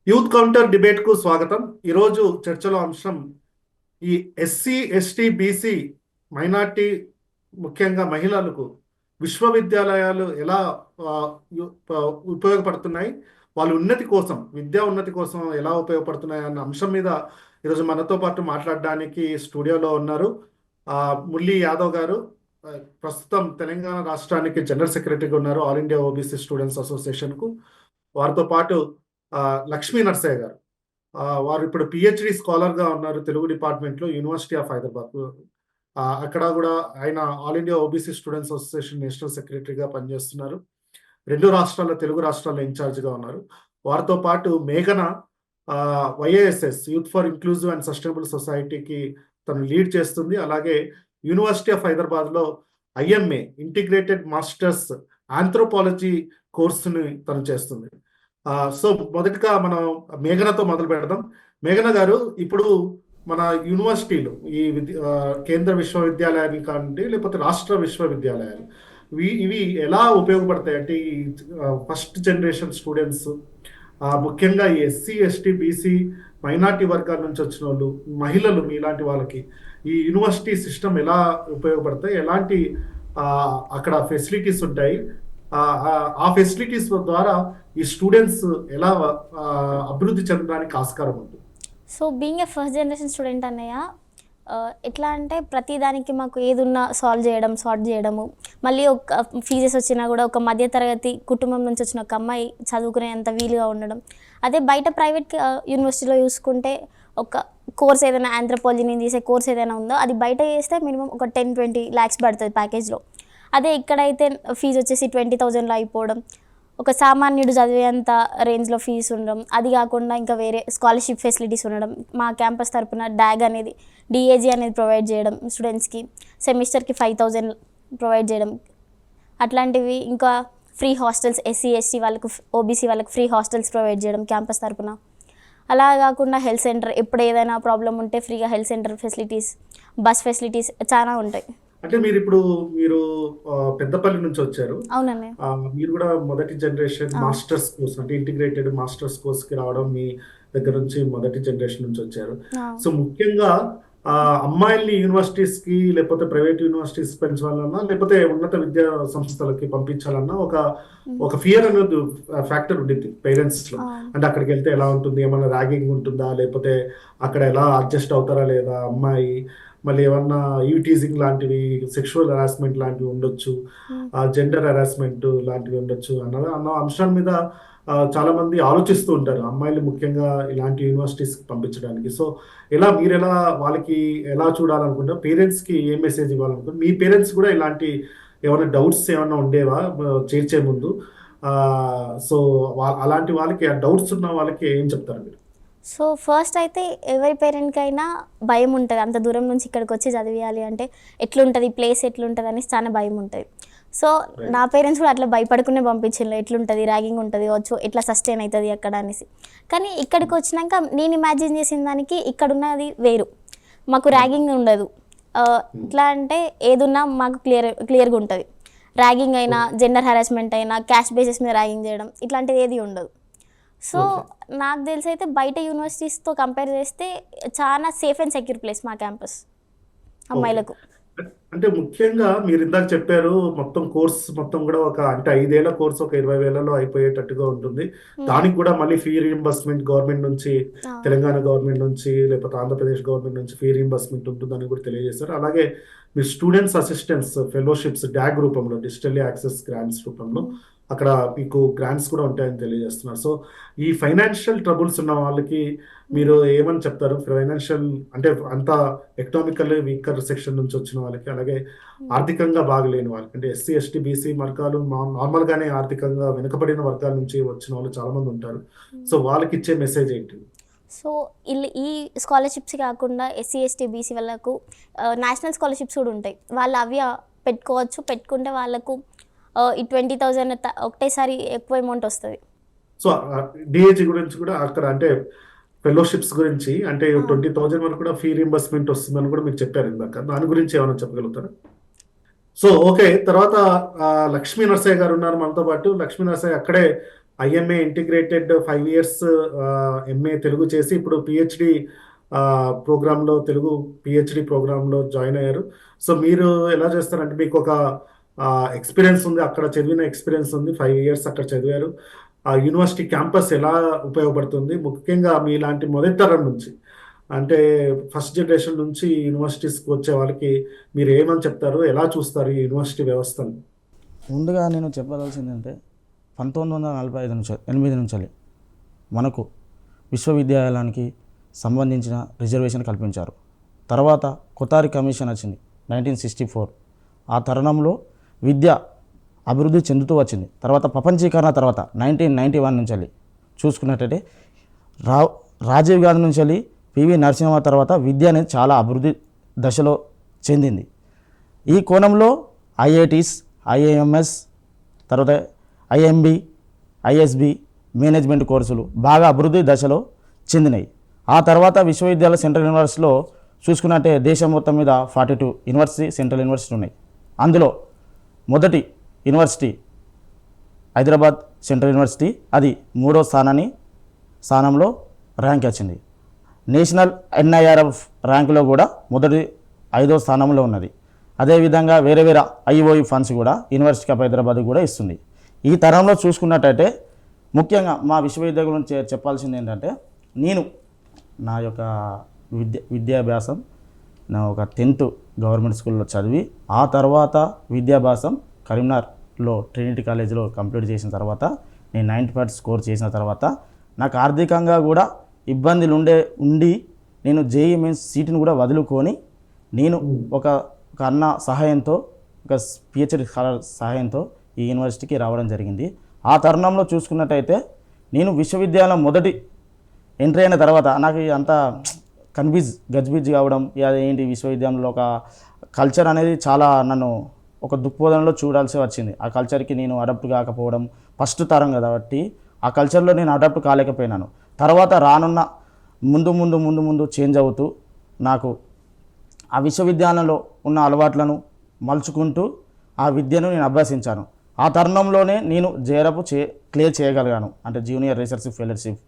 Youth counter debate కు స్వాగతం. ఈరోజు చర్చలో అంశం ఈ ఎస్సీ ఎస్టీ బీసీ మైనార్టీ ముఖ్యంగా మహిళలకు విశ్వవిద్యాలయాలు ఎలా ఆ, ఉపయోగపడుతున్నాయి, వాళ్ళ ఉన్నతి కోసం, విద్యా ఉన్నతి కోసం ఎలా ఉపయోగపడుతున్నాయి అన్న అంశం మీద ఈరోజు మనతో పాటు మాట్లాడడానికి స్టూడియోలో ఉన్నారు మురళీ యాదవ్ గారు. ఆ, ప్రస్తుతం తెలంగాణ రాష్ట్రానికి జనరల్ సెక్రటరీగా ఉన్నారు, ఆల్ ఇండియా ఓబీసీ స్టూడెంట్స్ అసోసియేషన్కు. వారితో పాటు ఆ, లక్ష్మీ నర్సయ్య గారు. వారు ఇప్పుడు పిహెచ్డి స్కాలర్గా ఉన్నారు తెలుగు డిపార్ట్మెంట్లో, యూనివర్సిటీ ఆఫ్ హైదరాబాద్. అక్కడ కూడా ఆయన all India OBC students association national సెక్రటరీగా పనిచేస్తున్నారు. రెండు రాష్ట్రాల్లో, తెలుగు రాష్ట్రాల్లో ఇన్ఛార్జ్గా ఉన్నారు. వారితో పాటు మేఘన YASS youth for inclusive and sustainable సొసైటీకి తను లీడ్ చేస్తుంది. అలాగే యూనివర్సిటీ ఆఫ్ హైదరాబాద్లో ఐఎంఏ ఇంటిగ్రేటెడ్ మాస్టర్స్ ఆంథ్రోపాలజీ కోర్సుని తను చేస్తుంది. సో మొదటిగా మనం మేఘనతో మొదలు పెడదాం. మేఘన గారు, ఇప్పుడు మన యూనివర్సిటీలు ఈ కేంద్ర విశ్వవిద్యాలయాలు కానివ్వండి, లేకపోతే రాష్ట్ర విశ్వవిద్యాలయాలు, ఇవి ఎలా ఉపయోగపడతాయి అంటే ఈ ఫస్ట్ జనరేషన్ స్టూడెంట్స్, ముఖ్యంగా ఈ ఎస్సీ ఎస్టీ బీసీ మైనార్టీ వర్గాల నుంచి వచ్చిన వాళ్ళు, మహిళలు, మీలాంటి వాళ్ళకి ఈ యూనివర్సిటీ సిస్టమ్ ఎలా ఉపయోగపడతాయి, ఎలాంటి అక్కడ ఫెసిలిటీస్ ఉంటాయి, ఆ ఫెసిలిటీస్ ద్వారా ఈ స్టూడెంట్స్ ఎలా అభివృద్ధి చెందడానికి ఆస్కారం ఉంటుంది? So being a first generation student అన్నయ్య, ఎట్లా అంటే ప్రతిదానికి మాకు ఏదున్నా సాల్వ్ చేయడం, సార్ట్ చేయడము, మళ్ళీ ఒక ఫీజెస్ వచ్చినా కూడా ఒక మధ్యతరగతి కుటుంబం నుంచి వచ్చిన ఒక అమ్మాయి చదువుకునేంత వీలుగా ఉండడం. అదే బయట ప్రైవేట్ యూనివర్సిటీలో చూసుకుంటే ఒక కోర్స్ ఏదైనా ఆంథ్రోపాలజీ నేను చేసే కోర్స్ ఏదైనా ఉందో అది బయట చేస్తే మినిమం ఒక 10-20 lakhs పడుతుంది ప్యాకేజ్లో. అదే ఇక్కడైతే ఫీజు వచ్చేసి 20,000లో అయిపోవడం, ఒక సామాన్యుడు చదివేంత రేంజ్లో ఫీజు ఉండడం, అది కాకుండా ఇంకా వేరే స్కాలర్షిప్ ఫెసిలిటీస్ ఉండడం, మా క్యాంపస్ తరపున డాగ్ అనేది డిఏజీ అనేది ప్రొవైడ్ చేయడం, స్టూడెంట్స్కి సెమిస్టర్కి 5,000 ప్రొవైడ్ చేయడం, అట్లాంటివి. ఇంకా ఫ్రీ హాస్టల్స్, ఎస్సీ ఎస్టీ వాళ్ళకు, ఓబీసీ వాళ్ళకి ఫ్రీ హాస్టల్స్ ప్రొవైడ్ చేయడం క్యాంపస్ తరపున. అలా కాకుండా హెల్త్ సెంటర్, ఎప్పుడు ఏదైనా ప్రాబ్లం ఉంటే ఫ్రీగా health centre facilities, bus facilities చాలా ఉంటాయి. అంటే మీరు పెద్దపల్లి నుంచి వచ్చారు. అవునండి. మీరు కూడా మొదటి జనరేషన్ మాస్టర్స్ కోర్స్, అంటే ఇంటిగ్రేటెడ్ మాస్టర్స్ కోర్స్ కి రావడం మీ దగ్గర నుంచి మొదటి జనరేషన్ నుంచి వచ్చారు. సో ముఖ్యంగా అమ్మాయిల్ని యూనివర్సిటీస్ కి, లేకపోతే ప్రైవేట్ యూనివర్సిటీస్ పెంచాలన్నా, లేకపోతే ఉన్నత విద్యా సంస్థలకి పంపించాలన్నా ఒక ఫియర్ అనేది ఫ్యాక్టర్ ఉండింది పేరెంట్స్ లో. అంటే అక్కడికి వెళ్తే ఎలా ఉంటుంది, ఏమన్నా ర్యాగింగ్ ఉంటుందా, లేకపోతే అక్కడ ఎలా అడ్జస్ట్ అవుతారా లేదా అమ్మాయి, మళ్ళీ ఏమన్నా టీజింగ్ లాంటివి, సెక్షువల్ హెరాస్మెంట్ లాంటివి ఉండొచ్చు, జెండర్ హెరాస్మెంట్ లాంటివి ఉండొచ్చు అన్న అంశాల మీద చాలా మంది ఆలోచిస్తూ ఉంటారు, అమ్మాయిలు ముఖ్యంగా ఇలాంటి యూనివర్సిటీస్ పంపించడానికి. సో మీరు ఎలా వాళ్ళకి ఎలా చూడాలనుకుంటారు, పేరెంట్స్ కి ఏ మెసేజ్ ఇవ్వాలనుకుంటారు? మీ పేరెంట్స్ కూడా ఇలాంటి ఏమైనా డౌట్స్ ఏమైనా ఉండేవా చేర్చే ముందు? సో అలాంటి వాళ్ళకి, ఆ డౌట్స్ ఉన్న వాళ్ళకి ఏం చెప్తారు మీరు? సో ఫస్ట్ అయితే ఎవరి పేరెంట్కైనా భయం ఉంటుంది, అంత దూరం నుంచి ఇక్కడికి వచ్చి చదివేయాలి అంటే ఎట్లుంటుంది, ప్లేస్ ఎట్లుంటుంది అని చాలా భయం ఉంటుంది. సో నా పేరెంట్స్ కూడా అట్లా భయపడుకునే పంపించారు, ఎట్లుంటుంది, ర్యాగింగ్ ఉంటుంది కావచ్చు, ఎట్లా సస్టైన్ అవుతుంది అక్కడ అనేసి. కానీ ఇక్కడికి వచ్చినాక నేను ఇమాజిన్ చేసిన దానికి ఇక్కడ ఉన్నది వేరు. మాకు ర్యాగింగ్ ఉండదు. ఎట్లా అంటే ఏదున్నా మాకు క్లియర్గా ఉంటుంది. ర్యాగింగ్ అయినా, జెండర్ హెరాస్మెంట్ అయినా, క్యాస్ట్ బేసిస్ మీద ర్యాగింగ్ చేయడం, ఇట్లాంటిది ఏది ఉండదు. సో నాకు తెలిసి అయితే బయట యూనివర్సిటీస్తో కంపేర్ చేస్తే చాలా సేఫ్ అండ్ సెక్యూర్ ప్లేస్ మా క్యాంపస్ అమ్మాయిలకు. అంటే ముఖ్యంగా మీరు ఇందాక చెప్పారు, మొత్తం కోర్స్ మొత్తం కూడా అంటే 5 ఏళ్ల కోర్స్ ఒక 20,000లో అయిపోయేటట్టుగా ఉంటుంది. దానికి కూడా మళ్ళీ ఫీ రీయింబర్స్మెంట్ గవర్నమెంట్ నుంచి, తెలంగాణ గవర్నమెంట్ నుంచి, లేకపోతే ఆంధ్రప్రదేశ్ గవర్నమెంట్ నుంచి ఫీ రీయింబర్స్మెంట్ ఉంటుందని కూడా తెలియజేశారు. అలాగే మీరు స్టూడెంట్స్ అసిస్టెంట్స్ ఫెలోషిప్స్ డాగ్ రూపంలో, డిజిటల్లీ యాక్సెస్ గ్రాంట్స్ రూపంలో అక్కడ మీకు గ్రాంట్స్ కూడా ఉంటాయని తెలియజేస్తున్నారు. సో ఈ ఫైనాన్షియల్ ట్రబుల్స్ ఉన్న వాళ్ళకి మీరు ఏమని చెప్తారు? ఫైనాన్షియల్ అంటే అంత ఎకనామికల్ వీకర్ సెక్షన్ నుంచి వచ్చిన వాళ్ళకి, అలాగే ఆర్థికంగా బాగలేని వాళ్ళకి, అంటే ఎస్సీ ఎస్టీ బీసీ వర్గాలు నార్మల్ గానే ఆర్థికంగా వెనుకబడిన వర్గాల నుంచి వచ్చిన వాళ్ళు చాలా మంది ఉంటారు. సో వాళ్ళకి ఇచ్చే మెసేజ్ ఏంటి? సో ఈ స్కాలర్షిప్స్ కాకుండా ఎస్సీ ఎస్టీ బీసీ వాళ్ళకు నేషనల్ స్కాలర్షిప్స్ కూడా ఉంటాయి. వాళ్ళు అవి పెట్టుకోవచ్చు. పెట్టుకుంటే వాళ్ళకు ఈ 20,000 ఒకటేసారి ఎక్కువ అమౌంట్ వస్తుంది. సో డిఏజీ గురించి కూడా అక్కడ, అంటే ఫెలోషిప్స్ గురించి, అంటే 20,000 వరకు కూడా ఫీ రీయింబర్స్మెంట్ వస్తుందని కూడా మీరు చెప్పారు ఇందాక. దాని గురించి ఏమైనా చెప్పగలుగుతారా? సో ఓకే, తర్వాత లక్ష్మీ నరసయ్య గారు ఉన్నారు మనతో పాటు. లక్ష్మీ నరసయ్య అక్కడే IMA integrated 5 years MA Telugu చేసి ఇప్పుడు పిహెచ్డి ప్రోగ్రాంలో తెలుగు పిహెచ్డి ప్రోగ్రాంలో జాయిన్ అయ్యారు. సో మీరు ఎలా చేస్తారంటే మీకు ఒక ఎక్స్పీరియన్స్ ఉంది, అక్కడ చదివిన ఎక్స్పీరియన్స్ ఉంది, 5 ఇయర్స్ అక్కడ చదివారు. ఆ యూనివర్సిటీ క్యాంపస్ ఎలా ఉపయోగపడుతుంది ముఖ్యంగా మీలాంటి మొదటి తరం నుంచి, అంటే ఫస్ట్ జనరేషన్ నుంచి యూనివర్సిటీస్కి వచ్చే వాళ్ళకి మీరు ఏమని చెప్తారు, ఎలా చూస్తారు ఈ యూనివర్సిటీ వ్యవస్థను? ముందుగా నేను చెప్పదలసింది అంటే 1945 నుంచి 8 నుంచి మనకు విశ్వవిద్యాలయానికి సంబంధించిన రిజర్వేషన్ కల్పించారు. తర్వాత కొతారి కమిషన్ వచ్చింది 1964. ఆ తరుణంలో విద్య అభివృద్ధి చెందుతూ వచ్చింది. తర్వాత ప్రపంచీకరణ తర్వాత 1991 నుంచి చూసుకున్నట్టయితే రాజీవ్ గాంధీ నుంచి పివి నరసింహ తర్వాత విద్య అనేది చాలా అభివృద్ధి దశలో చెందింది. ఈ కోణంలో ఐఐటీస్, ఐఐఎంఎస్, తర్వాత ఐఎంబి, ఐఎస్బి మేనేజ్మెంట్ కోర్సులు బాగా అభివృద్ధి దశలో చెందినాయి. ఆ తర్వాత విశ్వవిద్యాలయ సెంట్రల్ యూనివర్సిటీలో చూసుకున్నట్టే దేశం మొత్తం మీద 42 యూనివర్సిటీ సెంట్రల్ యూనివర్సిటీ ఉన్నాయి. అందులో మొదటి యూనివర్సిటీ హైదరాబాద్ సెంట్రల్ యూనివర్సిటీ, అది 3వ స్థానంలో ర్యాంక్ వచ్చింది. నేషనల్ ఎన్ఐఆర్ఎఫ్ ర్యాంకులో కూడా మొదటి 5వ స్థానంలో ఉన్నది. అదేవిధంగా వేరే వేరే ఐఓఈ ఫండ్స్ కూడా యూనివర్సిటీ ఆఫ్ హైదరాబాద్ కూడా ఇస్తుంది. ఈ తరంలో చూసుకున్నట్టయితే ముఖ్యంగా మా విశ్వవిద్యాలయం గురించి చెప్పాల్సింది ఏంటంటే, నేను నా యొక్క విద్యాభ్యాసం నా ఒక 10th గవర్నమెంట్ స్కూల్లో చదివి ఆ తర్వాత విద్యాభ్యాసం కరీంనగర్లో ట్రినిటీ కాలేజీలో కంప్లీట్ చేసిన తర్వాత నేను 90% స్కోర్ చేసిన తర్వాత నాకు ఆర్థికంగా కూడా ఇబ్బందులు ఉండి నేను జేఈఈ మెయిన్స్ సీటును కూడా వదులుకొని నేను ఒక అన్న సహాయంతో, ఒక పిహెచ్డి స్కాలర్ సహాయంతో ఈ యూనివర్సిటీకి రావడం జరిగింది. ఆ తరుణంలో చూసుకున్నట్టయితే నేను విశ్వవిద్యాలయం మొదటి ఎంట్రీ అయిన తర్వాత నాకు అంత గజ్బిజ్ కావడం, ఏంటి విశ్వవిద్యాలయంలో ఒక కల్చర్ అనేది చాలా నన్ను ఒక దృక్పథంలో చూడాల్సి వచ్చింది. ఆ కల్చర్కి నేను అడాప్ట్ కాకపోవడం, ఫస్ట్ తరం కాబట్టి ఆ కల్చర్లో నేను అడాప్ట్ కాలేకపోయినాను. తర్వాత రానున్న ముందు చేంజ్ అవుతూ నాకు ఆ విశ్వవిద్యాలయంలో ఉన్న అలవాట్లను మలుచుకుంటూ ఆ విద్యను నేను అభ్యసించాను. ఆ తరుణంలోనే నేను జేఆర్ఎఫ్ క్లియర్ చేయగలిగాను, అంటే జూనియర్ రీసెర్చ్ ఫెలోషిప్.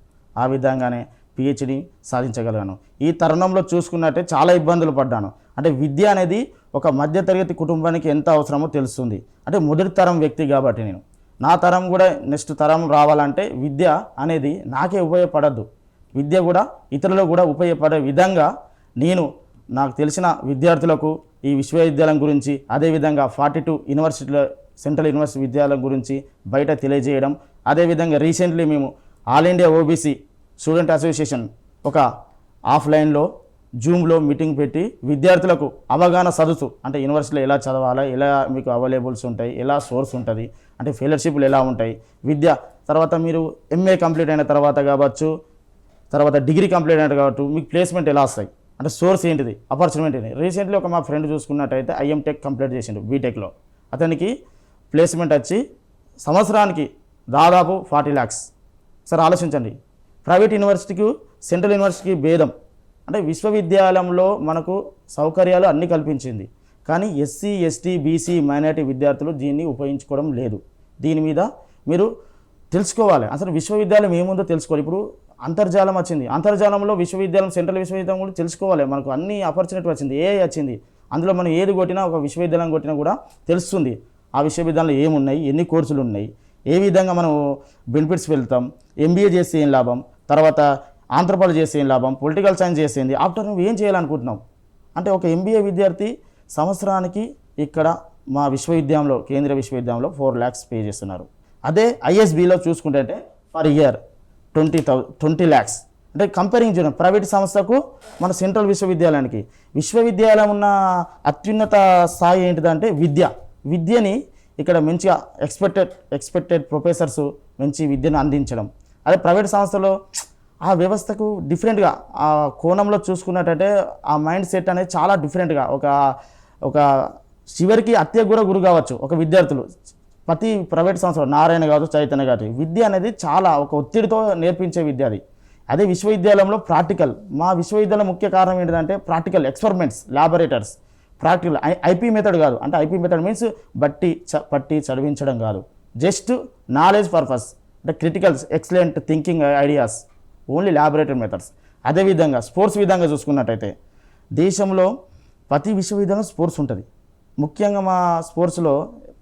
ఆ విధంగానే పిహెచ్డి సాధించగలిగాను. ఈ తరుణంలో చూసుకున్నట్టే చాలా ఇబ్బందులు పడ్డాను. అంటే విద్య అనేది ఒక మధ్యతరగతి కుటుంబానికి ఎంత అవసరమో తెలుస్తుంది. అంటే మొదటి తరం వ్యక్తి కాబట్టి నేను, నా తరం కూడా నెక్స్ట్ తరం రావాలంటే విద్య అనేది నాకే ఉపయోగపడద్దు, విద్య కూడా ఇతరులకు కూడా ఉపయోగపడే విధంగా నేను నాకు తెలిసిన విద్యార్థులకు ఈ విశ్వవిద్యాలయం గురించి, అదేవిధంగా 42 యూనివర్సిటీల సెంట్రల్ యూనివర్సిటీ విద్యాలయం గురించి బయట తెలియజేయడం. అదేవిధంగా రీసెంట్లీ మేము all India OBC student association ఒక ఆఫ్లైన్లో జూమ్లో మీటింగ్ పెట్టి విద్యార్థులకు అవగాహన సదస్సు, అంటే యూనివర్సిటీలో ఎలా చదవాలి, ఎలా మీకు అవైలబుల్స్ ఉంటాయి, ఎలా సోర్స్ ఉంటుంది, అంటే ఫెలోషిప్లు ఎలా ఉంటాయి, విద్య తర్వాత మీరు ఎంఏ కంప్లీట్ అయిన తర్వాత కావచ్చు, తర్వాత డిగ్రీ కంప్లీట్ అయిన కాబట్టి మీకు ప్లేస్మెంట్ ఎలా వస్తాయి, అంటే సోర్స్ ఏంటిది, ఆపర్చునిటీ ఏంటి. రీసెంట్లీ ఒక మా ఫ్రెండ్ చూసుకున్నట్టయితే ఐఎంటెక్ కంప్లీట్ చేసిండు బీటెక్లో. అతనికి ప్లేస్మెంట్ వచ్చి సంవత్సరానికి దాదాపు 40 lakhs. సార్ ఆలోచించండి, ప్రైవేట్ యూనివర్సిటీకి సెంట్రల్ యూనివర్సిటీకి భేదం. అంటే విశ్వవిద్యాలయంలో మనకు సౌకర్యాలు అన్నీ కల్పించింది, కానీ ఎస్సీ, ఎస్టీ, బీసీ, మైనారిటీ విద్యార్థులు దీన్ని ఉపయోగించుకోవడం లేదు. దీని మీద మీరు తెలుసుకోవాలి, అసలు విశ్వవిద్యాలయం ఏముందో తెలుసుకోవాలి. ఇప్పుడు అంతర్జాలం వచ్చింది, అంతర్జాలంలో విశ్వవిద్యాలయం సెంట్రల్ విశ్వవిద్యాలయం కూడా తెలుసుకోవాలి. మనకు అన్ని ఆపర్చునిటీ వచ్చింది, ఏఐ వచ్చింది, అందులో మనం ఏది కొట్టినా ఒక విశ్వవిద్యాలయం కొట్టినా కూడా తెలుస్తుంది ఆ విశ్వవిద్యాలయంలో ఏమున్నాయి, ఎన్ని కోర్సులు ఉన్నాయి, ఏ విధంగా మనం బెనిఫిట్స్ వెళ్తాం, ఎంబీఏ చేస్తే ఏం లాభం, తర్వాత ఆంథ్రోపాలజీ చేస్తే ఏం లాభం, పొలిటికల్ సైన్స్ చేస్తే ఏంది, ఆఫ్టర్ నువ్వు ఏం చేయాలనుకుంటున్నావు. అంటే ఒక ఎంబీఏ విద్యార్థి సంవత్సరానికి ఇక్కడ మా విశ్వవిద్యాలయంలో, కేంద్రీయ విశ్వవిద్యాలయంలో 4 lakhs పే చేస్తున్నారు. అదే ఐఎస్బిలో చూసుకుంటే ఫర్ ఇయర్ 20 lakhs. అంటే కంపేరింగ్ చేయడం ప్రైవేట్ సంస్థకు మన సెంట్రల్ విశ్వవిద్యాలయానికి. విశ్వవిద్యాలయం ఉన్న అత్యున్నత స్థాయి ఏంటిదంటే విద్యని ఇక్కడ మంచిగా ఎక్స్పెక్టెడ్ ప్రొఫెసర్స్ మంచి విద్యను అందించడం. అదే ప్రైవేట్ సంస్థలో ఆ వ్యవస్థకు డిఫరెంట్గా ఆ కోణంలో చూసుకున్నట్టయితే ఆ మైండ్ సెట్ అనేది చాలా డిఫరెంట్గా ఒక చివరికి హత్య కూడా గురి కావచ్చు ఒక విద్యార్థులు. ప్రతి ప్రైవేట్ సంస్థలో నారాయణ కావచ్చు, చైతన్య కావచ్చు, విద్య అనేది చాలా ఒక ఒత్తిడితో నేర్పించే విద్య అది. అదే విశ్వవిద్యాలయంలో ప్రాక్టికల్. మా విశ్వవిద్యాలయం ముఖ్య కారణం ఏంటంటే practical experiments, laboratories, practical. IP method కాదు, అంటే ఐపీ మెథడ్ మీన్స్ పట్టి చదివించడం కాదు, జస్ట్ నాలెడ్జ్ పర్పస్. అంటే critical excellent thinking ideas, only laboratory methods. అదేవిధంగా స్పోర్ట్స్ విధంగా చూసుకున్నట్టయితే దేశంలో ప్రతి విశ్వవిద్యాలయం స్పోర్ట్స్ ఉంటుంది. ముఖ్యంగా మా స్పోర్ట్స్లో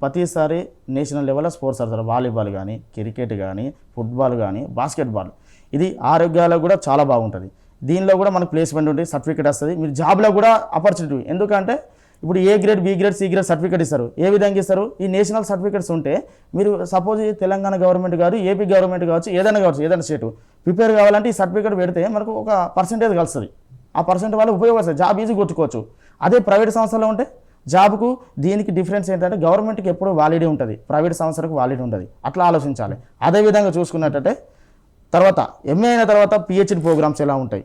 ప్రతిసారి నేషనల్ లెవెల్లో స్పోర్ట్స్ ఆడతారు. వాలీబాల్ కానీ, క్రికెట్ కానీ, ఫుట్బాల్ కానీ, బాస్కెట్బాల్. ఇది ఆరోగ్యాలకు కూడా చాలా బాగుంటుంది. దీనిలో కూడా మనకు ప్లేస్మెంట్ ఉంటుంది, సర్టిఫికేట్ వస్తుంది, మీరు జాబ్లో కూడా ఆపర్చునిటీ. ఎందుకంటే ఇప్పుడు A grade, B grade, C grade certificate ఇస్తారు. ఏ విధంగా ఇస్తారు? ఈ నేషనల్ సర్టిఫికేట్స్ ఉంటే మీరు సపోజ్ తెలంగాణ గవర్నమెంట్ కాదు, ఏపీ గవర్నమెంట్ కావచ్చు, ఏదైనా కావచ్చు, ఏదైనా స్టేట్ ప్రిపేర్ కావాలంటే ఈ సర్టిఫికేట్ పెడితే మనకు ఒక పర్సెంటేజ్ కలుస్తుంది. ఆ పర్సెంట్ వాళ్ళు ఉపయోగపడుతుంది, జాబ్ ఈజీ కొట్టుకోవచ్చు. అదే ప్రైవేట్ సంస్థలో ఉంటే జాబ్కు దీనికి డిఫరెన్స్ ఏంటంటే గవర్నమెంట్కి ఎప్పుడు వాలిడీ ఉంటుంది, ప్రైవేట్ సంస్థలకు వాలిడీ ఉంటుంది. అట్లా ఆలోచించాలి. అదేవిధంగా చూసుకున్నట్టయితే తర్వాత ఎంఏ అయిన తర్వాత పిహెచ్డి ప్రోగ్రామ్స్ ఎలా ఉంటాయి?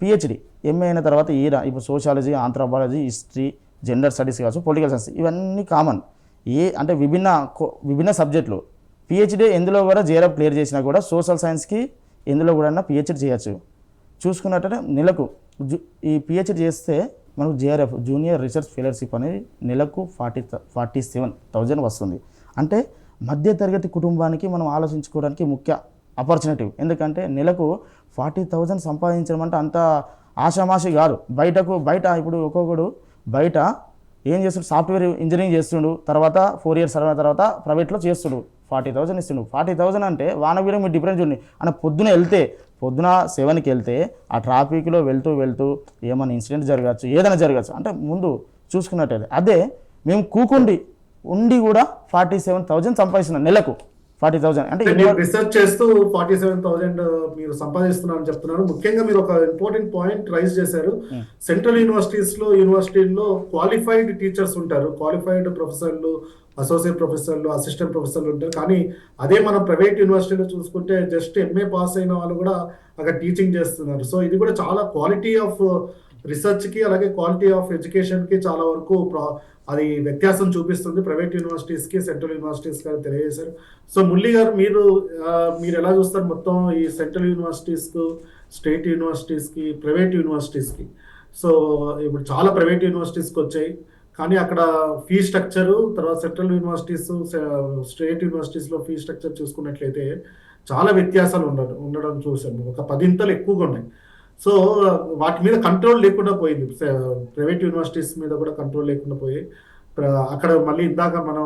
పిహెచ్డి ఎంఏ అయిన తర్వాత ఇప్పుడు sociology, anthropology, history, gender studies కావచ్చు, పొలిటికల్ సైన్స్, ఇవన్నీ కామన్. అంటే విభిన్న సబ్జెక్టులు. పిహెచ్డి ఎందులో కూడా జేఆర్ఎఫ్ క్లియర్ చేసినా కూడా సోషల్ సైన్స్కి ఎందులో కూడా పిహెచ్డి చేయొచ్చు. చూసుకున్నట్టయితే నెలకు ఈ పిహెచ్డి చేస్తే మనకు జేఆర్ఎఫ్ జూనియర్ రీసెర్చ్ ఫెలోషిప్ అనేది నెలకు 47,000 వస్తుంది. అంటే మధ్యతరగతి కుటుంబానికి మనం ఆలోచించుకోవడానికి ముఖ్య ఆపర్చునిటీ. ఎందుకంటే నెలకు 40,000 సంపాదించడం అంటే అంత ఆషామాషి కాదు. బయట ఇప్పుడు ఒక్కొక్కడు బయట ఏం చేస్తుడు, సాఫ్ట్వేర్ ఇంజనీరింగ్ చేస్తుండు, తర్వాత 4 years తర్వాత ప్రైవేట్లో చేస్తుడు, 40,000 ఇస్తుండు. 40,000 అంటే వానవీరం మీరు డిఫరెన్స్ చూడండి. అంటే పొద్దున 7కి వెళ్తే ఆ ట్రాఫిక్లో వెళ్తూ ఏమైనా ఇన్సిడెంట్ జరగచ్చు, ఏదైనా జరగచ్చు. అంటే ముందు చూసుకున్నట్టయితే అదే మేము ఉండి కూడా 47,000 సంపాదిస్తున్నాం నెలకు. 40,000 అంటే రీసెర్చ్ చేస్తూ 47,000 మీరు సంపాదిస్తున్నారని చెప్తున్నారు. ముఖ్యంగా మీరు ఒక ఇంపార్టెంట్ పాయింట్ రైజ్ చేశారు. సెంట్రల్ యూనివర్సిటీల్లో క్వాలిఫైడ్ టీచర్స్ ఉంటారు, క్వాలిఫైడ్ ప్రొఫెసర్లు, అసోసియేట్ ప్రొఫెసర్లు, అసిస్టెంట్ ప్రొఫెసర్లు ఉంటారు. కానీ అదే మనం ప్రైవేట్ యూనివర్సిటీలో చూసుకుంటే జస్ట్ ఎంఏ పాస్ అయిన వాళ్ళు కూడా అక్కడ టీచింగ్ చేస్తున్నారు. సో ఇది కూడా చాలా క్వాలిటీ ఆఫ్ రీసెర్చ్కి అలాగే క్వాలిటీ ఆఫ్ ఎడ్యుకేషన్కి చాలా వరకు అది వ్యత్యాసం చూపిస్తుంది ప్రైవేట్ యూనివర్సిటీస్కి, సెంట్రల్ యూనివర్సిటీస్కి అని తెలియజేశారు. సో మురళి గారు, మీరు ఎలా చూస్తారు మొత్తం ఈ సెంట్రల్ యూనివర్సిటీస్కు, స్టేట్ యూనివర్సిటీస్కి, ప్రైవేట్ యూనివర్సిటీస్కి? సో ఇప్పుడు చాలా ప్రైవేట్ యూనివర్సిటీస్కి వచ్చాయి, కానీ అక్కడ ఫీ స్ట్రక్చరు, తర్వాత సెంట్రల్ యూనివర్సిటీస్, స్టేట్ యూనివర్సిటీస్లో ఫీ స్ట్రక్చర్ చూసుకున్నట్లయితే చాలా వ్యత్యాసాలు ఉండడం చూసాము. ఒక 10 ఎక్కువగా ఉన్నాయి. సో వాటి మీద కంట్రోల్ లేకుండా పోయింది. ప్రైవేట్ యూనివర్సిటీస్ మీద కూడా కంట్రోల్ లేకుండా పోయి అక్కడ మళ్ళీ ఇందాక మనం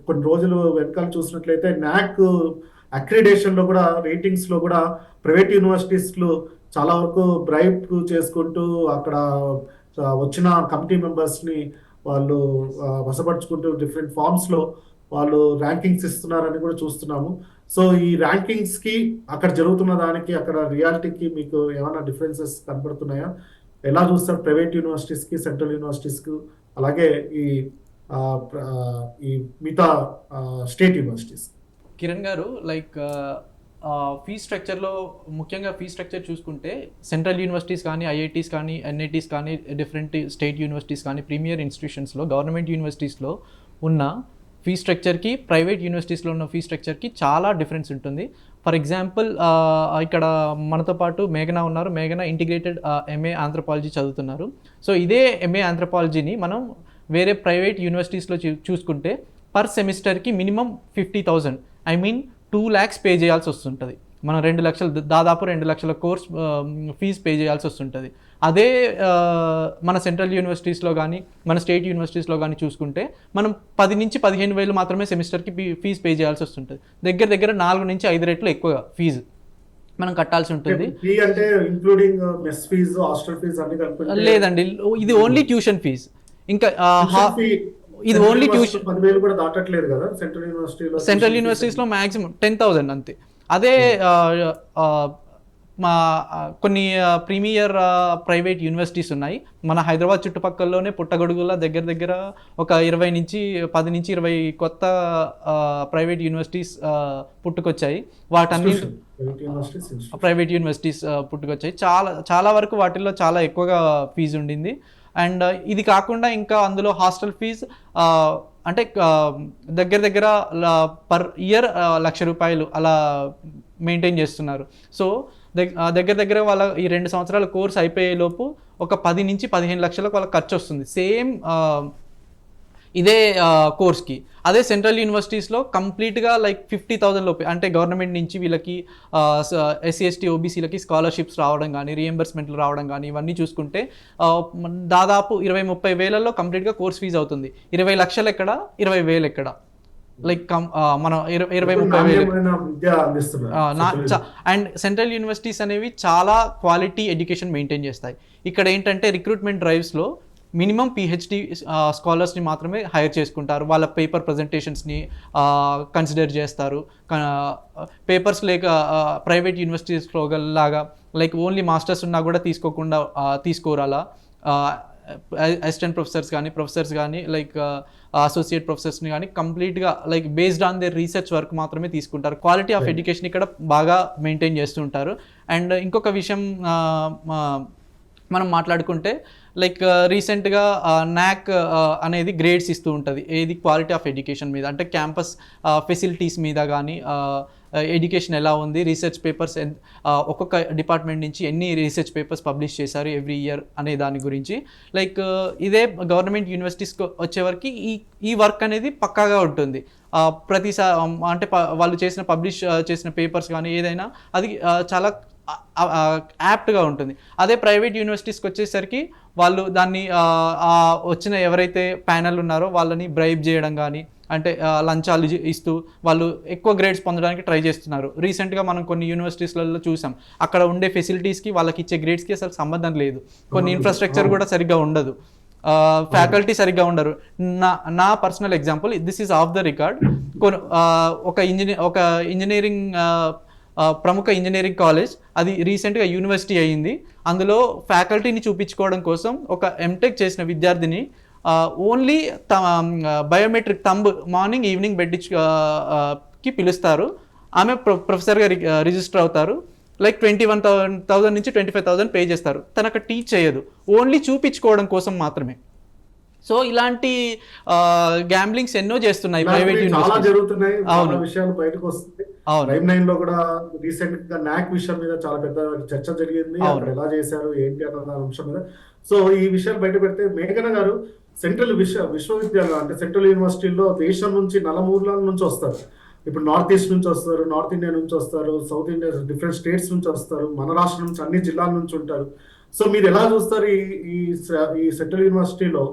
కొన్ని రోజులు వెనకాల చూసినట్లయితే NAAC అక్రిడేషన్లో కూడా, రేటింగ్స్లో కూడా ప్రైవేట్ యూనివర్సిటీస్లో చాలా వరకు బ్రైబ్ చేసుకుంటూ అక్కడ వచ్చిన కమిటీ మెంబర్స్ని వాళ్ళు వశపరుచుకుంటూ డిఫరెంట్ ఫామ్స్లో వాళ్ళు ర్యాంకింగ్స్ ఇస్తున్నారని కూడా చూస్తున్నాము. సో ఈ ర్యాంకింగ్స్కి అక్కడ జరుగుతున్న దానికి అక్కడ రియాలిటీకి మీకు ఏమైనా డిఫరెన్సెస్ కనపడుతున్నాయా? ఎలా చూస్తారు ప్రైవేట్ యూనివర్సిటీస్కి, సెంట్రల్ యూనివర్సిటీస్కి, అలాగే ఈ మిగతా స్టేట్ యూనివర్సిటీస్? కిరణ్ గారు, లైక్ ఫీ స్ట్రక్చర్లో ముఖ్యంగా ఫీ స్ట్రక్చర్ చూసుకుంటే సెంట్రల్ యూనివర్సిటీస్ కానీ, ఐఐటీస్ కానీ, ఎన్ఐటీస్ కానీ, డిఫరెంట్ స్టేట్ యూనివర్సిటీస్ కానీ, ప్రీమియర్ ఇన్స్టిట్యూషన్స్లో, గవర్నమెంట్ యూనివర్సిటీస్లో ఉన్న ఫీ స్ట్రక్చర్కి ప్రైవేట్ యూనివర్సిటీస్లో ఉన్న ఫీ స్ట్రక్చర్కి చాలా డిఫరెన్స్ ఉంటుంది. ఫర్ ఎగ్జాంపుల్, ఇక్కడ మనతో పాటు మేఘన ఉన్నారు. మేఘన ఇంటిగ్రేటెడ్ ఎంఏ ఆంథ్రోపాలజీ చదువుతున్నారు. సో ఇదే ఎంఏ ఆంథ్రోపాలజీని మనం వేరే ప్రైవేట్ యూనివర్సిటీస్లో చూసుకుంటే పర్ సెమిస్టర్కి minimum 50,000, I mean 2 lakhs pay చేయాల్సి వస్తుంటుంది. మనం 2 లక్షలు, దాదాపు 2 లక్షల కోర్స్ ఫీజు పే చేయాల్సి వస్తుంటుంది. అదే మన సెంట్రల్ యూనివర్సిటీస్లో కానీ, మన స్టేట్ యూనివర్సిటీస్లో కానీ చూసుకుంటే మనం 10 నుంచి 15,000 మాత్రమే సెమిస్టర్కి ఫీజు పే చేయాల్సి వస్తుంటుంది. దగ్గర 4 నుంచి 5 రెట్లు ఎక్కువ ఫీజు మనం కట్టాల్సి ఉంటుంది. లేదండి, ఇది ఓన్లీ ట్యూషన్ ఫీజు. ఇంకా ఇది ఓన్లీ ట్యూషన్. సెంట్రల్ యూనివర్సిటీస్లో మ్యాక్సిమం 10,000 అంతే. అదే మా కొన్ని ప్రీమియర్ ప్రైవేట్ యూనివర్సిటీస్ ఉన్నాయి మన హైదరాబాద్ చుట్టుపక్కలలోనే. పుట్టగొడుగుల దగ్గర ఒక 10 నుంచి 20 కొత్త ప్రైవేట్ యూనివర్సిటీస్ పుట్టుకొచ్చాయి. వాటన్ని ప్రైవేట్ యూనివర్సిటీస్ పుట్టుకొచ్చాయి. చాలా వరకు వాటిల్లో చాలా ఎక్కువగా ఫీజు ఉండింది. అండ్ ఇది కాకుండా ఇంకా అందులో హాస్టల్ ఫీజు అంటే దగ్గర పర్ ఇయర్ 1,00,000 రూపాయలు అలా మెయింటైన్ చేస్తున్నారు. సో దగ్గర వాళ్ళ ఈ 2 సంవత్సరాల కోర్స్ అయిపోయేలోపు ఒక 10 నుంచి 15 లక్షలకు వాళ్ళకి ఖర్చు వస్తుంది. సేమ్ ఇదే కోర్స్కి. అదే సెంట్రల్ యూనివర్సిటీస్లో కంప్లీట్గా లైక్ 50,000 లోపే, అంటే గవర్నమెంట్ నుంచి వీళ్ళకి ఎస్సీ ఎస్టీ ఓబీసీలకి స్కాలర్షిప్స్ రావడం కానీ, రియంబర్స్మెంట్లు రావడం కానీ, ఇవన్నీ చూసుకుంటే దాదాపు 20-30 వేలలో కంప్లీట్గా కోర్స్ ఫీజు అవుతుంది. 20 లక్షలు ఎక్కడ, 20,000 ఎక్కడ, లైక్ మనం 20-30 వేలు. నాణ్యమైన విద్య అందిస్తున్నారు. అండ్ సెంట్రల్ యూనివర్సిటీస్ అనేవి చాలా క్వాలిటీ ఎడ్యుకేషన్ మెయింటైన్ చేస్తాయి. ఇక్కడ ఏంటంటే రిక్రూట్మెంట్ డ్రైవ్స్లో మినిమం పిహెచ్డి స్కాలర్స్ని మాత్రమే హైర్ చేసుకుంటారు. వాళ్ళ పేపర్ ప్రజెంటేషన్స్ని కన్సిడర్ చేస్తారు. పేపర్స్ లేక ప్రైవేట్ యూనివర్సిటీస్లో లాగా లైక్ ఓన్లీ మాస్టర్స్ ఉన్నా కూడా తీసుకోరు అలా. అసిస్టెంట్ ప్రొఫెసర్స్ కానీ లైక్ అసోసియేట్ ప్రొఫెసర్స్ని కానీ కంప్లీట్గా like based on their research work మాత్రమే తీసుకుంటారు. క్వాలిటీ ఆఫ్ ఎడ్యుకేషన్ ఇక్కడ బాగా మెయింటైన్ చేస్తుంటారు. అండ్ ఇంకొక విషయం మనం మాట్లాడుకుంటే లైక్ రీసెంట్గా నాక్ అనేది గ్రేడ్స్ ఇస్తూ ఉంటుంది ఏది క్వాలిటీ ఆఫ్ ఎడ్యుకేషన్ మీద, అంటే క్యాంపస్ ఫెసిలిటీస్ మీద కానీ, ఎడ్యుకేషన్ ఎలా ఉంది, రీసెర్చ్ పేపర్స్ ఒక్కొక్క డిపార్ట్మెంట్ నుంచి ఎన్ని రీసెర్చ్ పేపర్స్ పబ్లిష్ చేశారు ఎవ్రీ ఇయర్ అనే దాని గురించి. లైక్ ఇదే గవర్నమెంట్ యూనివర్సిటీస్కి వచ్చేవరకు ఈ వర్క్ అనేది పక్కాగా ఉంటుంది. ప్రతిసారి అంటే వాళ్ళు పబ్లిష్ చేసిన పేపర్స్ కానీ ఏదైనా అది చాలా యాప్ట్గా ఉంటుంది. అదే ప్రైవేట్ యూనివర్సిటీస్కి వచ్చేసరికి వాళ్ళు దాన్ని వచ్చిన ఎవరైతే ప్యానల్ ఉన్నారో వాళ్ళని బ్రైబ్ చేయడం కానీ, అంటే లంచాలు ఇస్తూ వాళ్ళు ఎక్కువ గ్రేడ్స్ పొందడానికి ట్రై చేస్తున్నారు. రీసెంట్గా మనం కొన్ని యూనివర్సిటీస్లలో చూసాం, అక్కడ ఉండే ఫెసిలిటీస్కి వాళ్ళకి ఇచ్చే గ్రేడ్స్కి అసలు సంబంధం లేదు. కొన్ని ఇన్ఫ్రాస్ట్రక్చర్ కూడా సరిగ్గా ఉండదు, ఫ్యాకల్టీ సరిగ్గా ఉండరు. నా personal example, this is of the record. ఒక ఇంజనీరింగ్ ప్రముఖ ఇంజనీరింగ్ కాలేజ్ అది రీసెంట్గా యూనివర్సిటీ అయ్యింది. అందులో ఫ్యాకల్టీని చూపించుకోవడం కోసం ఒక ఎంటెక్ చేసిన విద్యార్థిని only biometric thumb morning evening కి పిలుస్తారు. ఆమె ప్రొఫెసర్గా రిజిస్టర్ అవుతారు. లైక్ 21,000 నుంచి 25,000 పే చేస్తారు. తనకు టీచ్ చేయదు, ఓన్లీ చూపించుకోవడం కోసం మాత్రమే. సో ఇలాంటి గ్యాంబ్లింగ్స్ ఎన్నో చేస్తున్నాయి ప్రైవేట్ చాలా జరుగుతున్నాయి. అవును, విషయాలు బయటకు వస్తుంది. Prime 9 లో కూడా రీసెంట్ గా నాక్ విషయం మీద చాలా పెద్ద చర్చ జరిగింది, అక్కడ ఎలా చేశారు ఏంటి అన్న అంశం మీద. సో ఈ విషయాలు బయట పెడితే మేఘన గారు, సెంట్రల్ విశ్వవిద్యాలయం అంటే సెంట్రల్ యూనివర్సిటీలో దేశం నుంచి నలుమూలల నుంచి వస్తారు. ఇప్పుడు నార్త్ ఈస్ట్ నుంచి వస్తారు, నార్త్ ఇండియా నుంచి వస్తారు, సౌత్ ఇండియా డిఫరెంట్ స్టేట్స్ నుంచి వస్తారు, మన రాష్ట్రం నుంచి అన్ని జిల్లాల నుంచి ఉంటారు. సో మీరు ఎలా చూస్తారు ఈ సెంట్రల్ యూనివర్సిటీలో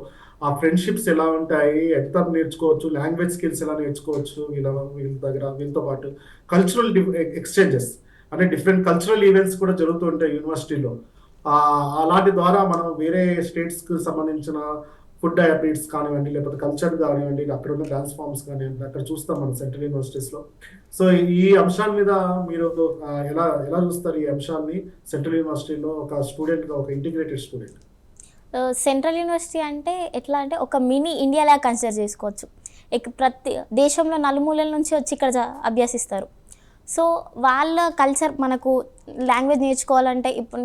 ఆ ఫ్రెండ్షిప్స్ ఎలా ఉంటాయి, ఎంత నేర్చుకోవచ్చు, లాంగ్వేజ్ స్కిల్స్ ఎలా నేర్చుకోవచ్చు వీళ్ళ దగ్గర, వీళ్ళతో పాటు కల్చరల్ ఎక్స్చేంజెస్ అంటే డిఫరెంట్ కల్చరల్ ఈవెంట్స్ కూడా జరుగుతూ ఉంటాయి యూనివర్సిటీలో. అలాంటి ద్వారా మనం వేరే స్టేట్స్కి సంబంధించిన ఫుడ్ హ్యాబిట్స్ కానివ్వండి, లేకపోతే కల్చర్ కానివ్వండి, అక్కడ ఉన్న డాన్స్ ఫామ్స్ కానివ్వండి, అక్కడ చూస్తాం మనం సెంట్రల్ యూనివర్సిటీస్లో. సో ఈ అంశాల మీద మీరు ఎలా చూస్తారు ఈ అంశాన్ని సెంట్రల్ యూనివర్సిటీలో ఒక స్టూడెంట్గా, ఒక ఇంటిగ్రేటెడ్ స్టూడెంట్? సెంట్రల్ యూనివర్సిటీ అంటే ఎట్లా అంటే ఒక మినీ ఇండియాలా కన్సిడర్ చేసుకోవచ్చు. ప్రతి దేశంలో నలుమూలల నుంచి వచ్చి ఇక్కడ అభ్యసిస్తారు. సో వాళ్ళ కల్చర్, మనకు లాంగ్వేజ్ నేర్చుకోవాలంటే ఇప్పుడు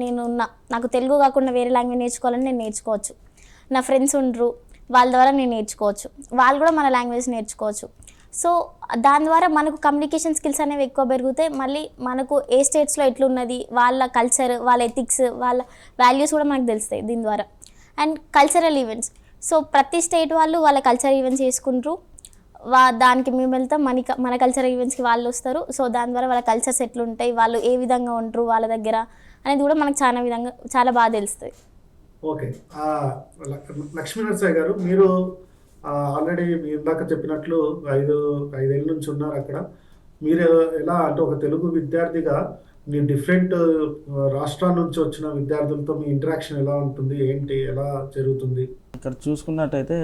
నాకు తెలుగు కాకుండా వేరే లాంగ్వేజ్ నేర్చుకోవాలంటే నేను నేర్చుకోవచ్చు. నా ఫ్రెండ్స్ ఉండరు, వాళ్ళ ద్వారా నేను నేర్చుకోవచ్చు, వాళ్ళు కూడా మన లాంగ్వేజ్ నేర్చుకోవచ్చు. సో దాని ద్వారా మనకు కమ్యూనికేషన్ స్కిల్స్ అనేవి ఎక్కువ పెరుగుతాయి. మళ్ళీ మనకు ఏ స్టేట్స్లో ఎట్లున్నది, వాళ్ళ కల్చర్, వాళ్ళ ఎథిక్స్, వాళ్ళ వాల్యూస్ కూడా మనకు తెలుస్తాయి దీని ద్వారా. అండ్ కల్చరల్ ఈవెంట్స్, సో ప్రతి స్టేట్ వాళ్ళు వాళ్ళ కల్చరల్ ఈవెంట్స్ చేసుకుంటారు. దానికి మేము వెళ్తాం, మన కల్చరల్ ఈవెంట్స్కి వాళ్ళు వస్తారు. సో దాని ద్వారా వాళ్ళ కల్చర్స్ ఎట్లుంటాయి, వాళ్ళు ఏ విధంగా ఉంటారు వాళ్ళ దగ్గర అనేది కూడా మనకు చాలా బాగా తెలుస్తుంది. ఓకే, లక్ష్మీనరసాయి గారు, మీరు ఆల్రెడీ ఇందాక చెప్పినట్లు 5 ఏళ్ళ నుంచి ఉన్నారు అక్కడ. మీరు ఎలా అంటే ఒక తెలుగు విద్యార్థిగా మీ డిఫరెంట్ రాష్ట్రాల నుంచి వచ్చిన విద్యార్థులతో మీ ఇంటరాక్షన్ ఎలా ఉంటుంది, ఏంటి, ఎలా జరుగుతుంది? ఇక్కడ చూసుకున్నట్టయితే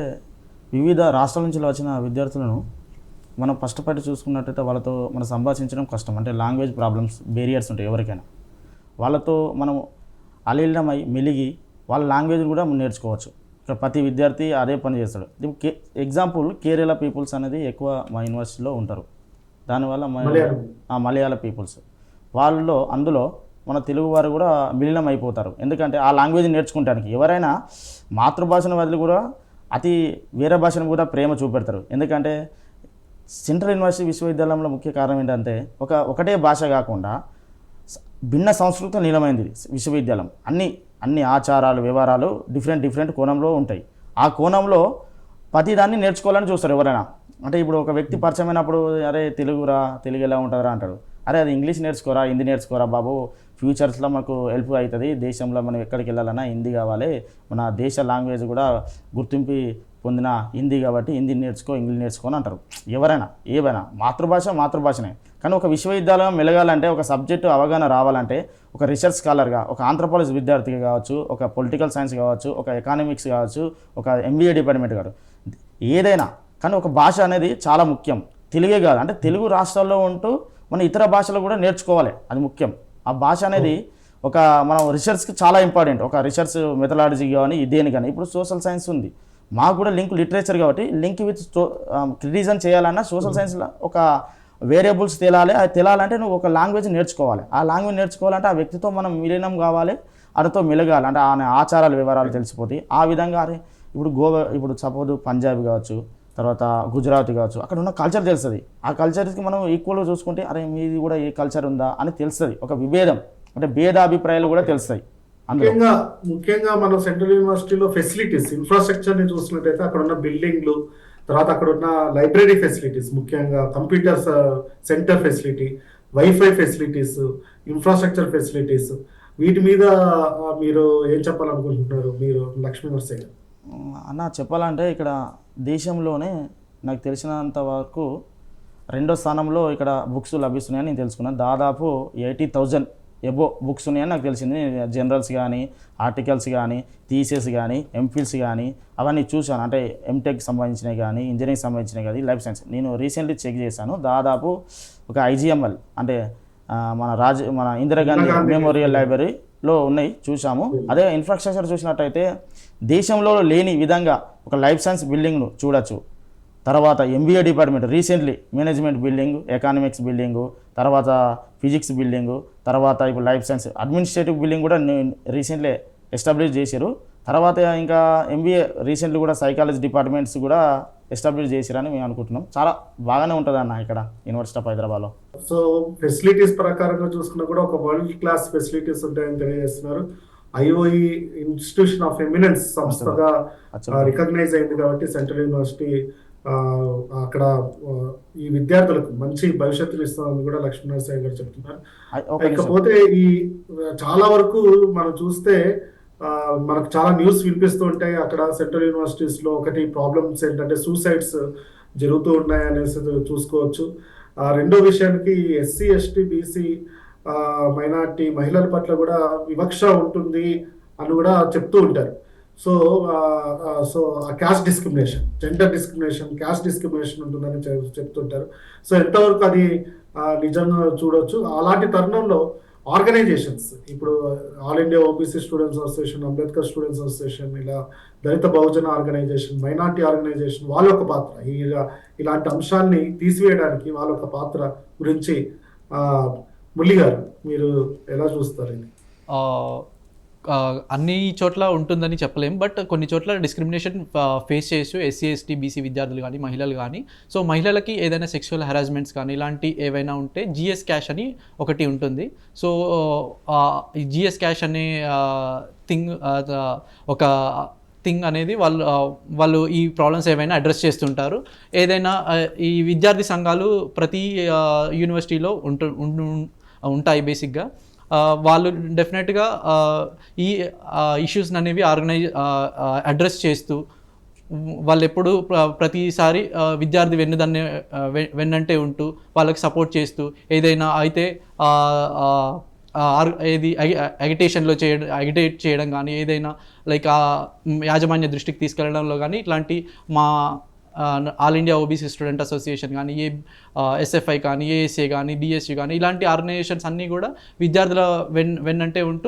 వివిధ రాష్ట్రాల నుంచి వచ్చిన విద్యార్థులను మనం ఫస్ట్ పార్టీ చూసుకున్నట్టయితే వాళ్ళతో మనం సంభాషించడం కష్టం. అంటే లాంగ్వేజ్ ప్రాబ్లమ్స్, బేరియర్స్ ఉంటాయి ఎవరికైనా. వాళ్ళతో మనం అలీలమై మెలిగి వాళ్ళ లాంగ్వేజ్ కూడా నేర్చుకోవచ్చు. ఇక్కడ ప్రతి విద్యార్థి అదే పని చేస్తాడు. ఎగ్జాంపుల్ కేరళ పీపుల్స్ అనేది ఎక్కువ మా యూనివర్సిటీలో ఉంటారు. దానివల్ల మలయాళ పీపుల్స్ అందులో మన తెలుగు వారు కూడా విలీనం అయిపోతారు. ఎందుకంటే ఆ లాంగ్వేజ్ నేర్చుకుంటానికి ఎవరైనా మాతృభాషను వదిలి కూడా వేరే భాషను కూడా ప్రేమ చూపెడతారు. ఎందుకంటే సెంట్రల్ యూనివర్సిటీ విశ్వవిద్యాలయంలో ముఖ్య కారణం ఏంటంటే ఒకటే భాష కాకుండా భిన్న సంస్కృతితో నీలమైంది విశ్వవిద్యాలయం. అన్ని ఆచారాలు, వ్యవహారాలు డిఫరెంట్ కోణంలో ఉంటాయి. ఆ కోణంలో ప్రతిదాన్ని నేర్చుకోవాలని చూస్తారు ఎవరైనా. అంటే ఇప్పుడు ఒక వ్యక్తి పరిచయమైనప్పుడు అరే తెలుగురా, తెలుగు ఎలా ఉంటుందిరా అంటాడు. అరే అది ఇంగ్లీష్ నేర్చుకోరా, హిందీ నేర్చుకోరా బాబు, ఫ్యూచర్స్లో మనకు హెల్ప్ అవుతుంది, దేశంలో మనం ఎక్కడికి వెళ్ళాలన్నా హిందీ కావాలి, మన దేశ లాంగ్వేజ్ కూడా గుర్తింపు పొందిన హిందీ కాబట్టి హిందీ నేర్చుకో, ఇంగ్లీష్ నేర్చుకో అని అంటారు. ఎవరైనా ఏవైనా మాతృభాషనే. కానీ ఒక విశ్వవిద్యాలయం మెలగాలంటే, ఒక సబ్జెక్టు అవగాహన రావాలంటే, ఒక రీసెర్చ్ స్కాలర్గా, ఒక ఆంథ్రోపాలజీ విద్యార్థిగా కావచ్చు, ఒక పొలిటికల్ సైన్స్ కావచ్చు, ఒక ఎకానమిక్స్ కావచ్చు, ఒక ఎంబీఏ డిపార్ట్మెంట్ కాదు, ఏదైనా కానీ ఒక భాష అనేది చాలా ముఖ్యం. తెలుగే కాదు, అంటే తెలుగు రాష్ట్రాల్లో ఉంటూ మన ఇతర భాషలు కూడా నేర్చుకోవాలి, అది ముఖ్యం. ఆ భాష అనేది ఒక మనం రీసెర్చ్కి చాలా ఇంపార్టెంట్. ఒక రీసెర్చ్ మెథడాలజీ కానీ దేని కానీ, ఇప్పుడు సోషల్ సైన్స్ ఉంది, మాకు కూడా లింక్ లిటరేచర్ కాబట్టి లింక్ విత్ క్రిటిజన్ చేయాలన్నా సోషల్ సైన్స్లో ఒక వేరియబుల్స్ తెలియాలి. అది తెలియాలంటే నువ్వు ఒక లాంగ్వేజ్ నేర్చుకోవాలి. ఆ లాంగ్వేజ్ నేర్చుకోవాలంటే ఆ వ్యక్తితో మనం విలీనం కావాలి, అతనితో మెలగాలి, అంటే ఆయన ఆచారాల వివరాలు తెలిసిపోతాయి. ఆ విధంగా ఇప్పుడు గోవా, ఇప్పుడు సపోజ్ పంజాబీ కావచ్చు, తర్వాత గుజరాతీ కావచ్చు, అక్కడ ఉన్న కల్చర్ తెలుస్తుంది. ఆ కల్చర్కి మనం ఈక్వల్గా చూసుకుంటే అరే మీది కూడా ఏ కల్చర్ ఉందా అని తెలుస్తుంది. ఒక విభేదం అంటే భేదాభిప్రాయాలు కూడా తెలుస్తాయి. ముఖ్యంగా మనం సెంట్రల్ యూనివర్సిటీలో ఫెసిలిటీస్, ఇన్ఫ్రాస్ట్రక్చర్ని చూసినట్టయితే అక్కడ ఉన్న బిల్డింగ్లు, తర్వాత అక్కడ ఉన్న లైబ్రరీ ఫెసిలిటీస్, ముఖ్యంగా computers centre facility, wifi facilities, infrastructure facilities, వీటి మీద మీరు ఏం చెప్పాలనుకుంటున్నారు మీరు, లక్ష్మీ నరసయ్య గారు? అన్న చెప్పాలంటే ఇక్కడ దేశంలోనే నాకు తెలిసినంత వరకు 2వ స్థానంలో ఇక్కడ బుక్స్ లభిస్తున్నాయని నేను తెలుసుకున్నాను. దాదాపు 80,000 ఎబో బుక్స్ ఉన్నాయని నాకు తెలిసింది. జనరల్స్ కానీ, ఆర్టికల్స్ కానీ, థీసిస్ కానీ, ఎంఫిల్స్ కానీ అవన్నీ చూశాను. అంటే ఎంటెక్ సంబంధించినవి కానీ, ఇంజనీరింగ్ సంబంధించినవి కానీ, లైఫ్ సైన్స్. నేను రీసెంట్లీ చెక్ చేశాను, దాదాపు ఒక IGML అంటే మన ఇందిరాగాంధీ మెమోరియల్ లైబ్రరీలో ఉన్నాయి, చూసాము. అదే ఇన్ఫ్రాస్ట్రక్చర్ చూసినట్టయితే దేశంలో లేని విధంగా ఒక లైఫ్ సైన్స్ బిల్డింగ్ను చూడొచ్చు. తర్వాత MBA department recently management building, economics building, తర్వాత ఫిజిక్స్ బిల్డింగు, తర్వాత ఇప్పుడు లైఫ్ సైన్స్ అడ్మినిస్ట్రేటివ్ బిల్డింగ్ కూడా రీసెంట్లీ ఎస్టాబ్లిష్ చేశారు. తర్వాత ఇంకా MBA రీసెంట్లీ కూడా సైకాలజీ డిపార్ట్మెంట్స్ కూడా ఎస్టాబ్లిష్ చేశారని మేము అనుకుంటున్నాం. చాలా బాగానే ఉంటుంది అన్న ఇక్కడ యూనివర్సిటీ ఆఫ్ హైదరాబాద్లో. సో ఫెసిలిటీస్ ప్రకారంగా చూసుకున్నా కూడా ఒక వరల్డ్ క్లాస్ ఫెసిలిటీస్ ఉంటాయని తెలియజేస్తున్నారు. IOE ఇన్స్టిట్యూషన్ ఆఫ్ ఎమినెన్స్ సంస్థగా రికగ్నైజ్ అయింది కాబట్టి సెంట్రల్ యూనివర్సిటీ అక్కడ ఈ విద్యార్థులకు మంచి భవిష్యత్తును ఇస్తుందని కూడా లక్ష్మీ నరసయ్య గారు చెప్తున్నారు. ఇకపోతే ఈ చాలా వరకు మనం చూస్తే మనకు చాలా న్యూస్ వినిపిస్తూ ఉంటాయి అక్కడ సెంట్రల్ యూనివర్సిటీస్ లో. ఒకటి ప్రాబ్లమ్స్ ఏంటంటే సూసైడ్స్ జరుగుతూ ఉన్నాయనేసి చూసుకోవచ్చు. రెండో విషయానికి SC, ST, BC మైనార్టీ మహిళల పట్ల కూడా వివక్ష ఉంటుంది అని కూడా చెప్తూ ఉంటారు. So caste discrimination, gender discrimination, caste discrimination ఉంటుందని చెప్తుంటారు. సో ఎంతవరకు అది నిజంగా చూడవచ్చు. అలాంటి తరుణంలో ఆర్గనైజేషన్స్, ఇప్పుడు all India OBC students association, Ambedkar students association, ఇలా దళిత బహుజన ఆర్గనైజేషన్, మైనార్టీ ఆర్గనైజేషన్, వాళ్ళ ఒక పాత్ర, ఇలాంటి అంశాన్ని తీసివేయడానికి వాళ్ళ ఒక పాత్ర గురించి మురళి గారు మీరు ఎలా చూస్తారు? అన్ని చోట్ల ఉంటుందని చెప్పలేం, బట్ కొన్ని చోట్ల డిస్క్రిమినేషన్ ఫేస్ చేయొచ్చు SC, ST, BC విద్యార్థులు కానీ మహిళలు కానీ. సో మహిళలకి ఏదైనా సెక్షువల్ హెరాస్మెంట్స్ కానీ ఇలాంటి ఏవైనా ఉంటే GS క్యాష్ అని ఒకటి ఉంటుంది. సో ఈ GS క్యాష్ అనే ఒక థింగ్ అనేది వాళ్ళు ఈ ప్రాబ్లమ్స్ ఏవైనా అడ్రస్ చేస్తుంటారు. ఏదైనా ఈ విద్యార్థి సంఘాలు ప్రతి యూనివర్సిటీలో ఉంటాయి బేసిక్గా. వాళ్ళు డెఫినెట్గా ఈ ఇష్యూస్ అనేవి అడ్రస్ చేస్తూ వాళ్ళు ఎప్పుడు ప్రతిసారి విద్యార్థి వెన్నంటే ఉంటూ వాళ్ళకి సపోర్ట్ చేస్తూ ఏదైనా అయితే అగిటేషన్లో అగిటేట్ చేయడం కానీ, ఏదైనా లైక్ యాజమాన్య దృష్టికి తీసుకెళ్లడంలో కానీ, ఇట్లాంటి మా all India OBC student association కానీ, SFI కానీ, ASA కానీ, DSU కానీ, ఇలాంటి ఆర్గనైజేషన్స్ అన్నీ కూడా విద్యార్థుల వెన్నంటే ఉంటూ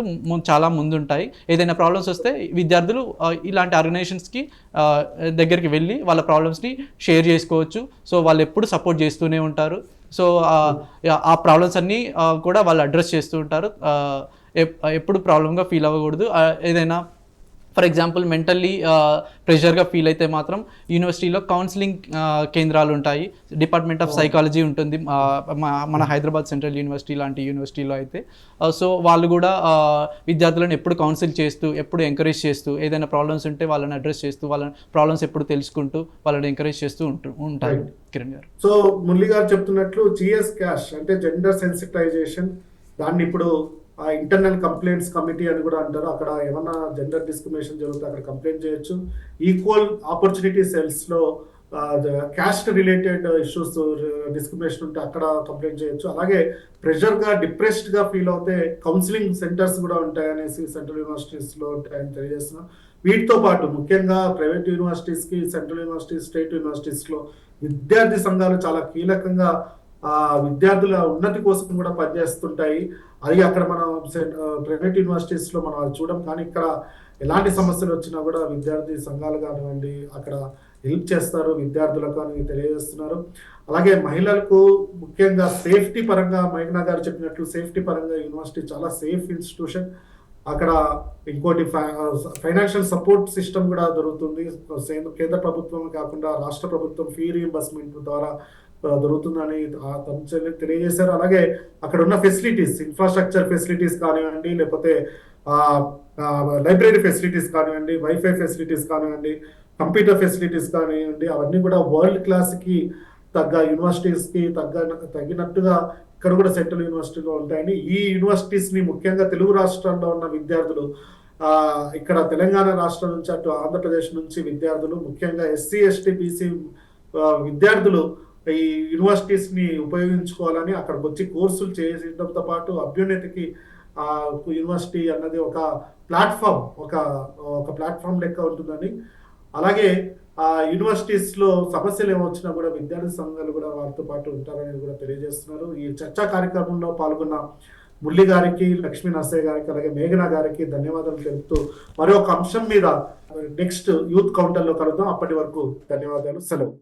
చాలా ముందుంటాయి. ఏదైనా ప్రాబ్లమ్స్ వస్తే విద్యార్థులు ఇలాంటి ఆర్గనైజేషన్స్కి దగ్గరికి వెళ్ళి వాళ్ళ ప్రాబ్లమ్స్ని షేర్ చేసుకోవచ్చు. సో వాళ్ళు ఎప్పుడు సపోర్ట్ చేస్తూనే ఉంటారు. సో ఆ ప్రాబ్లమ్స్ అన్నీ కూడా వాళ్ళు అడ్రస్ చేస్తూ ఉంటారు. ఎప్పుడు ప్రాబ్లమ్గా ఫీల్ అవ్వకూడదు. ఏదైనా ఫర్ ఎగ్జాంపుల్ మెంటల్లీ ప్రెషర్గా ఫీల్ అయితే మాత్రం యూనివర్సిటీలో కౌన్సిలింగ్ కేంద్రాలు ఉంటాయి, డిపార్ట్మెంట్ ఆఫ్ సైకాలజీ ఉంటుంది మన హైదరాబాద్ సెంట్రల్ యూనివర్సిటీ లాంటి యూనివర్సిటీలో అయితే. సో వాళ్ళు కూడా విద్యార్థులను ఎప్పుడు కౌన్సిల్ చేస్తూ, ఎప్పుడు ఎంకరేజ్ చేస్తూ, ఏదైనా ప్రాబ్లమ్స్ ఉంటే వాళ్ళని అడ్రస్ చేస్తూ, వాళ్ళ ప్రాబ్లమ్స్ ఎప్పుడు తెలుసుకుంటూ వాళ్ళని ఎంకరేజ్ చేస్తూ ఉంటారు కిరణ్ గారు. సో మురళి గారు చెప్తున్నట్లు జిఎస్ క్యాష్ అంటే జెండర్ సెన్సిటైజేషన్, దాన్ని ఇప్పుడు ఇంటర్నల్ కంప్లైంట్స్ కమిటీ అని కూడా అంటారు. అక్కడ ఏమన్నా జెండర్ డిస్క్రిమినేషన్ జరిగితే అక్కడ కంప్లైంట్ చేయొచ్చు. ఈక్వల్ ఆపర్చునిటీ సెల్స్లో క్యాస్ట్ రిలేటెడ్ ఇష్యూస్ డిస్క్రిమినేషన్ ఉంటే అక్కడ కంప్లైంట్ చేయొచ్చు. అలాగే ప్రెషర్గా డిప్రెస్డ్గా ఫీల్ అవుతే కౌన్సిలింగ్ సెంటర్స్ కూడా ఉంటాయనేసి సెంట్రల్ యూనివర్సిటీస్లో ఉంటాయని తెలియజేస్తున్నాం. వీటితో పాటు ముఖ్యంగా ప్రైవేట్ యూనివర్సిటీస్కి, సెంట్రల్ యూనివర్సిటీస్, స్టేట్ యూనివర్సిటీస్లో విద్యార్థి సంఘాలు చాలా కీలకంగా విద్యార్థుల ఉన్నతి కోసం కూడా పనిచేస్తుంటాయి. అది అక్కడ మనం ప్రైవేట్ యూనివర్సిటీస్లో మనం అది చూడం, కానీ ఇక్కడ ఎలాంటి సమస్యలు వచ్చినా కూడా విద్యార్థి సంఘాలు కానివ్వండి అక్కడ హెల్ప్ చేస్తారు విద్యార్థులకు అని తెలియజేస్తున్నారు. అలాగే మహిళలకు ముఖ్యంగా సేఫ్టీ పరంగా మేఘనా గారు చెప్పినట్లు సేఫ్టీ పరంగా యూనివర్సిటీ చాలా సేఫ్ ఇన్స్టిట్యూషన్. అక్కడ ఇంకోటి ఫైనాన్షియల్ సపోర్ట్ సిస్టమ్ కూడా దొరుకుతుంది. కేంద్ర ప్రభుత్వం కాకుండా రాష్ట్ర ప్రభుత్వం ఫీ రీయింబర్స్మెంట్ ద్వారా దొరుకుతుందని తెలియజేశారు. అలాగే అక్కడ ఉన్న ఫెసిలిటీస్, ఇన్ఫ్రాస్ట్రక్చర్ ఫెసిలిటీస్ కానివ్వండి, లేకపోతే లైబ్రరీ ఫెసిలిటీస్ కానివ్వండి, వైఫై ఫెసిలిటీస్ కానివ్వండి, కంప్యూటర్ ఫెసిలిటీస్ కానివ్వండి, అవన్నీ కూడా వరల్డ్ క్లాస్కి తగ్గ యూనివర్సిటీస్కి తగినట్టుగా ఇక్కడ కూడా సెంట్రల్ యూనివర్సిటీలో ఉంటాయని ఈ యూనివర్సిటీస్ని ముఖ్యంగా తెలుగు రాష్ట్రాల్లో ఉన్న విద్యార్థులు, ఇక్కడ తెలంగాణ రాష్ట్రం నుంచి అటు ఆంధ్రప్రదేశ్ నుంచి విద్యార్థులు, ముఖ్యంగా ఎస్సీ ఎస్టీ బీసీ విద్యార్థులు ఈ యూనివర్సిటీస్ని ఉపయోగించుకోవాలని అక్కడికి వచ్చి కోర్సులు చేయడంతో పాటు అభ్యున్నతికి యూనివర్సిటీ అన్నది ఒక ప్లాట్ఫామ్, ఒక ప్లాట్ఫామ్ లెక్క ఉంటుందని, అలాగే యూనివర్సిటీస్లో సమస్యలు ఏమొచ్చినా కూడా విద్యార్థి సంఘాలు కూడా వారితో పాటు ఉంటారని కూడా తెలియజేస్తున్నారు. ఈ చర్చా కార్యక్రమంలో పాల్గొన్న మురళి గారికి, లక్ష్మీ నరసయ్య గారికి, అలాగే మేఘనా గారికి ధన్యవాదాలు తెలుపుతూ మరొక అంశం మీద నెక్స్ట్ యూత్ కౌంటర్లో కలుద్దాం. అప్పటి వరకు ధన్యవాదాలు, సెలవు.